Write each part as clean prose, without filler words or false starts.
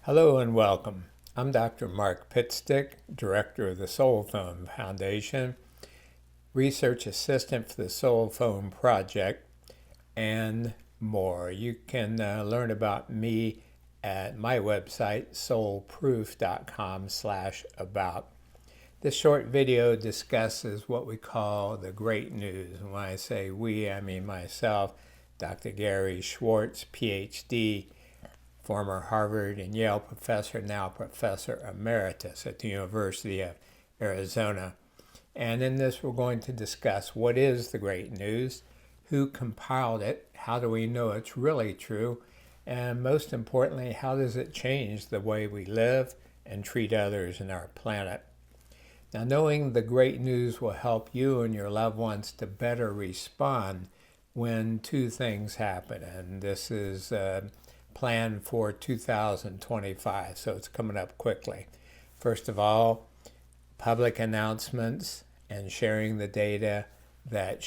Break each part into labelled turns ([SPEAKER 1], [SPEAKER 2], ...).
[SPEAKER 1] Hello and welcome. I'm Dr. Mark Pitstick, Director of the SoulPhone Foundation, Research Assistant for the SoulPhone Project, and more. You can learn about me at my website, soulproof.com/about. This short video discusses what we call the great news. And when I say we, I mean myself, Dr. Gary Schwartz PhD, former Harvard and Yale professor, now professor emeritus at the University of Arizona. And in this, we're going to discuss what is the great news, who compiled it, how do we know it's really true, and most importantly, how does it change the way we live and treat others in our planet. Now, knowing the great news will help you and your loved ones to better respond when two things happen, and this is planned for 2025, so it's coming up quickly. First of all, public announcements and sharing the data that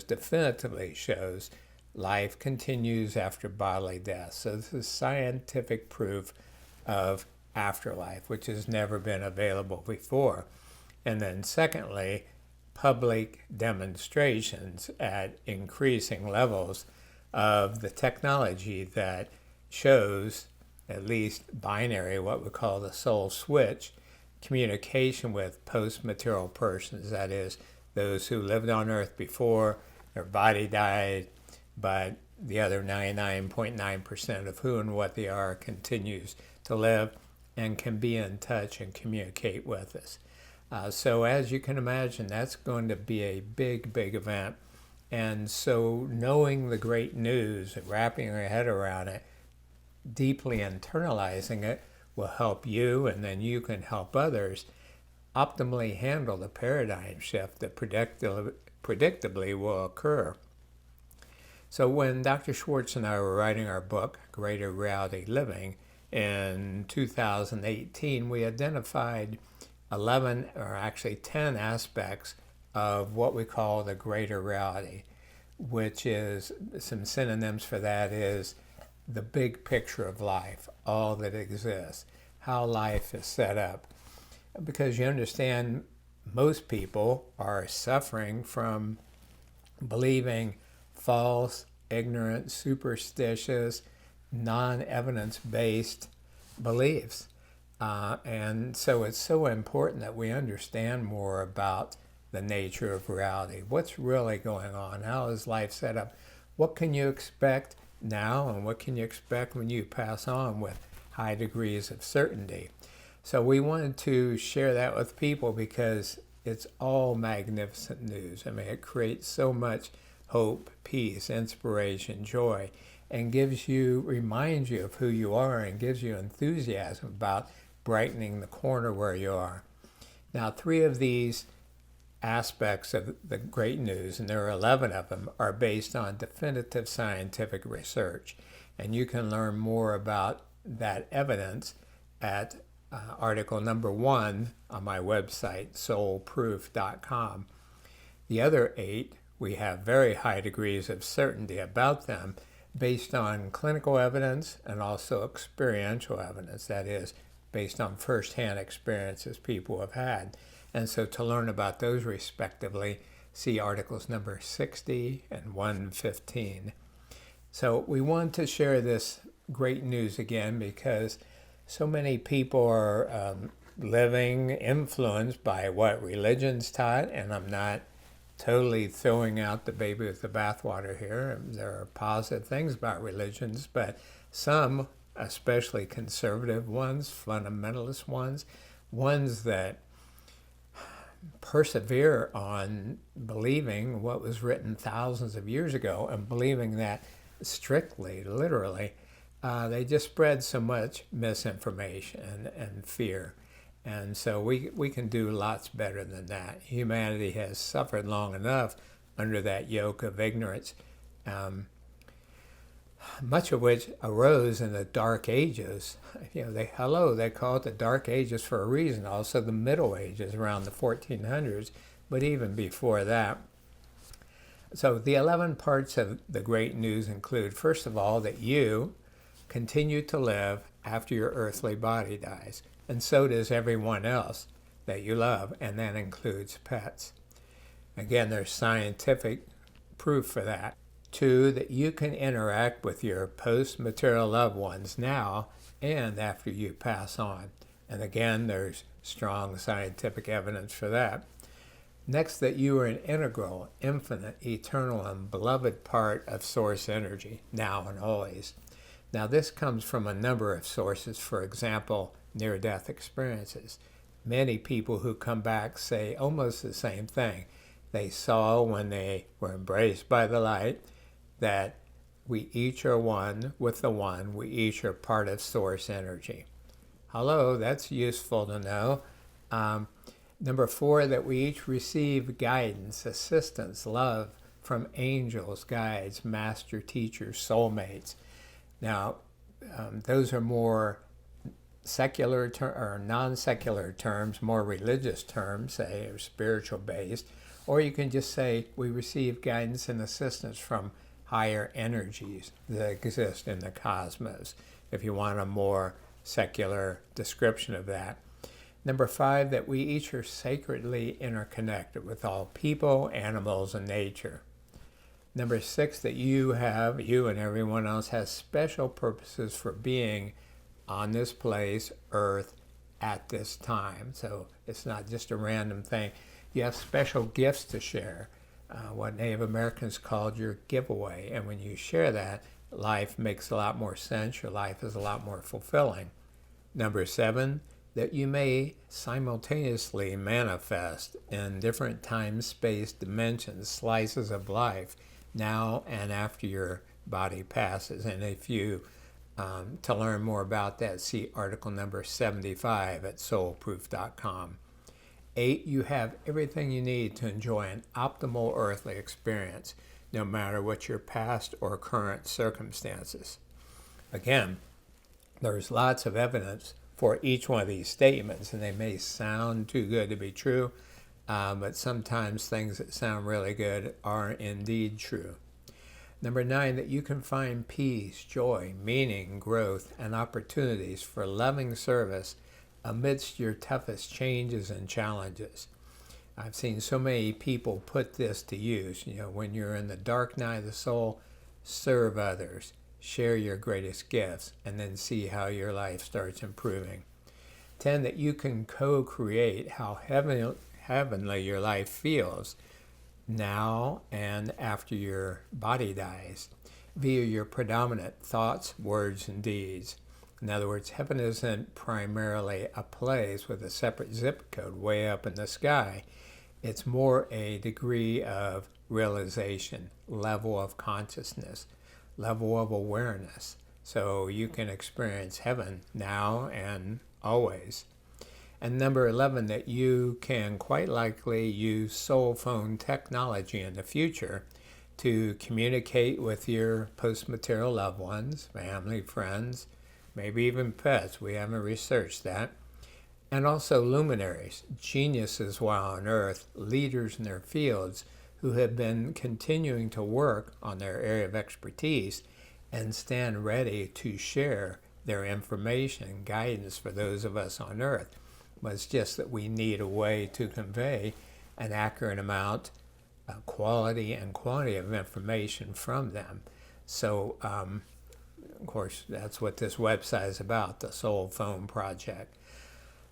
[SPEAKER 1] definitively shows life continues after bodily death. So this is scientific proof of afterlife, which has never been available before. And then secondly, public demonstrations at increasing levels of the technology that shows at least binary, what we call the SoulSwitch, communication with post-material persons, that is, those who lived on Earth before their body died, but the other 99.9% of who and what they are continues to live and can be in touch and communicate with us. So as you can imagine, that's going to be a big, big event. And so knowing the great news and wrapping your head around it, deeply internalizing it, will help you, and then you can help others optimally handle the paradigm shift that predictably will occur. So when Dr. Schwartz and I were writing our book, Greater Reality Living, in 2018, we identified 10 aspects of what we call the greater reality, which is, some synonyms for that is the big picture of life, all that exists, how life is set up. Because you understand, most people are suffering from believing false, ignorant, superstitious, non-evidence-based beliefs. And so it's so important that we understand more about the nature of reality. What's really going on? How is life set up? What can you expect now, and what can you expect when you pass on with high degrees of certainty? So we wanted to share that with people because it's all magnificent news. I mean, it creates so much hope, peace, inspiration, joy, and reminds you of who you are and gives you enthusiasm about brightening the corner where you are. Now, 3 of these aspects of the great news, and there are 11 of them, are based on definitive scientific research. And you can learn more about that evidence at article number 1 on my website, soulproof.com. The other 8, we have very high degrees of certainty about them based on clinical evidence and also experiential evidence, that is, based on firsthand experiences people have had. And so to learn about those respectively, see articles number 60 and 115. So we want to share this great news again because so many people are living influenced by what religion's taught, and I'm not totally throwing out the baby with the bathwater here. There are positive things about religions, but some, especially conservative ones, fundamentalist ones that persevere on believing what was written thousands of years ago and believing that strictly, literally, they just spread so much misinformation and fear. And so we can do lots better than that. Humanity has suffered long enough under that yoke of ignorance, much of which arose in the Dark Ages. They call it the Dark Ages for a reason. Also the Middle Ages around the 1400s, but even before that. So the 11 parts of the great news include, first of all, that you continue to live after your earthly body dies. And so does everyone else that you love, and that includes pets. Again, there's scientific proof for that. 2, that you can interact with your post-material loved ones now and after you pass on. And again, there's strong scientific evidence for that. Next, that you are an integral, infinite, eternal, and beloved part of source energy, now and always. Now, this comes from a number of sources. For example, near-death experiences. Many people who come back say almost the same thing. They saw when they were embraced by the light that we each are one with the one. We each are part of source energy. Hello, that's useful to know. Number 4, that we each receive guidance, assistance, love from angels, guides, master teachers, soulmates. Now, those are more secular or non-secular terms, more religious terms, say, or spiritual based. Or you can just say we receive guidance and assistance from higher energies that exist in the cosmos, if you want a more secular description of that. Number 5, that we each are sacredly interconnected with all people, animals, and nature. Number 6, that you and everyone else has special purposes for being on this place, Earth, at this time. So it's not just a random thing. You have special gifts to share, what Native Americans called your giveaway. And when you share that, life makes a lot more sense. Your life is a lot more fulfilling. Number 7, that you may simultaneously manifest in different time, space, dimensions, slices of life, now and after your body passes. And if you, to learn more about that, see article number 75 at soulproof.com. 8, you have everything you need to enjoy an optimal earthly experience, no matter what your past or current circumstances. Again, there's lots of evidence for each one of these statements, and they may sound too good to be true, but sometimes things that sound really good are indeed true. Number 9, that you can find peace, joy, meaning, growth, and opportunities for loving service amidst your toughest changes and challenges. I've seen so many people put this to use. When you're in the dark night of the soul, serve others, share your greatest gifts, and then see how your life starts improving. 10, that you can co-create how heavenly your life feels now and after your body dies via your predominant thoughts, words, and deeds. In other words, heaven isn't primarily a place with a separate zip code way up in the sky. It's more a degree of realization, level of consciousness, level of awareness. So you can experience heaven now and always. And number 11, that you can quite likely use SoulPhone technology in the future to communicate with your post-material loved ones, family, friends, maybe even pets. We haven't researched that. And also luminaries, geniuses while on Earth, leaders in their fields who have been continuing to work on their area of expertise and stand ready to share their information and guidance for those of us on Earth. But it's just that we need a way to convey an accurate amount, quality and quantity of information from them. So, of course, that's what this website is about, the SoulPhone project.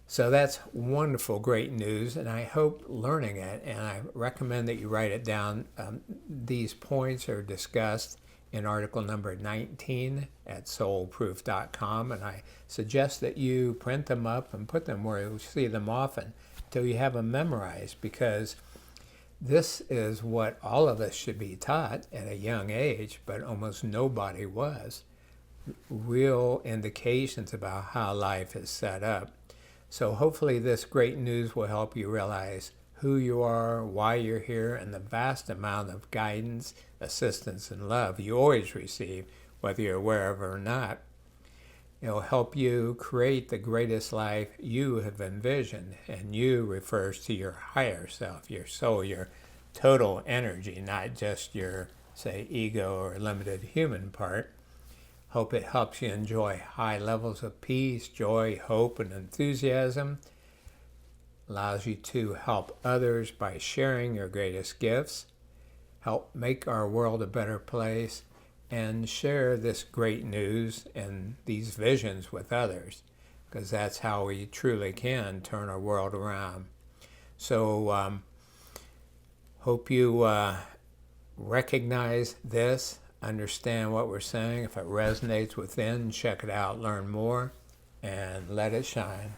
[SPEAKER 1] So that's wonderful, great news, and I hope learning it, and I recommend that you write it down. These points are discussed in article number 19 at soulproof.com, and I suggest that you print them up and put them where you see them often until you have them memorized, because this is what all of us should be taught at a young age, but almost nobody was. Real indications about how life is set up. So hopefully this great news will help you realize who you are, why you're here, and the vast amount of guidance, assistance, and love you always receive, whether you're aware of it or not. It'll help you create the greatest life you have envisioned, and you refers to your higher self, your soul, your total energy, not just your, say, ego or limited human part. Hope it helps you enjoy high levels of peace, joy, hope, and enthusiasm. Allows you to help others by sharing your greatest gifts. Help make our world a better place, and share this great news and these visions with others, because that's how we truly can turn our world around. So hope you recognize this, understand what we're saying. If it resonates within, check it out, learn more, and let it shine.